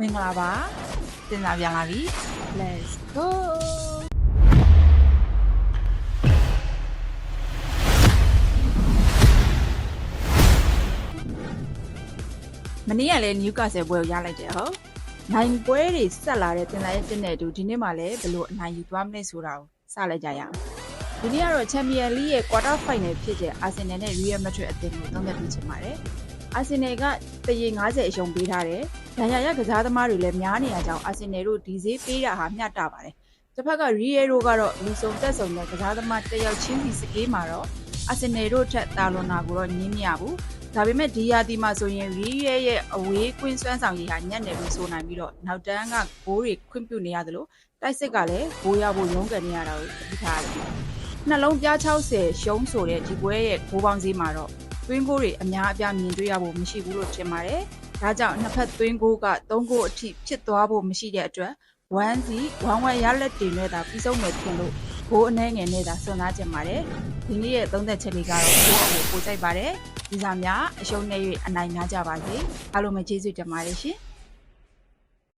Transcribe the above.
မင်္ဂလာပါတင်လာပြန်လာပြီ let's go မနေ့ကလည်း Newcastle ပွဲကိုရလိုက်တယ်ဟုတ်နိုင်ပွဲတွေဆက်လာတဲ့တင်လာရဲ့တင်တဲ့တူဒီနေ့မှလည်းဘလို့အနိုင်ယူသွားမလဲဆိုတာကိုစလိုက်ကြရအောင်ဒီနေ့ကတော့ Champions League ရဲ့ quarter final ဖြစ်တဲ့ Arsenal နဲ့ Real Madrid အသင်းကိုသုံးသပ်ပြချင်ပါတယ်Arsenal ကတရေ90အရှုံးပေးထားတယ်။ဒဏ်ရာရကစားသမားတွေလည်းများနေရကြောင်း Arsenal တို့ဒီဈေးပေးတာဟာမျှတပါတယ်။တစ်ဖက်က Real တို့ကတော့လူစုံတက်စုံတဲ့ကစားသမားတစ်ယောက်ချင်းစီစကေးမှာတော့ Arsenal တို့ထက်တာလွန်တာကိုတော့ညင်းမရဘူး။ဒါပေမဲ့ဒီယာတီမှာဆိုရင် Real ရဲ့အဝေးကွင်းစွမ်းဆောင်ရည်ဟာညံ့နေလို့ဆိုနိုင်ပြီးတော့နောက်တန်းကဂိုးတွေခွင့်ပြုနေရသလိုတိုက်စစ်ကလည်းဂိုးရဖို့ရုန်းကန်နေရတာကိုသိထားရတယ်။နှလုံးပြား60ရှုံးဆိုတဲ့ဒီပွဲရဲ့ဂိုးပေါင်းဈေးမှာတော့သွင်းဂိုးတွေအများအပြားမြင်တွေ့ရဖို့မရှိဘူးလို့ထင်ပါတယ်။ဒါကြောင့်နှစ်ဖက်သွင်းဂိုးက3ဂိုးအထိဖြစ်သွားဖို့မရှိတဲ့အတွက်1-1ရလက်တင်နဲ့သာပြီးဆုံးမယ်ထင်လို့ဂိုးအနှဲငယ်နဲ့သာစွန့်စားချင်ပါတယ်။ဒီနေ့ရဲ့သုံးသက်ချက်လေးကတော့ဂိုးအကိုပို့ကြိုက်ပါတယ်။ဒီစားများအရှုံးနဲ့၍အနိုင်များကြပါစေ။အားလုံးပဲကျေးဇူးတင်ပါတယ်ရှင်။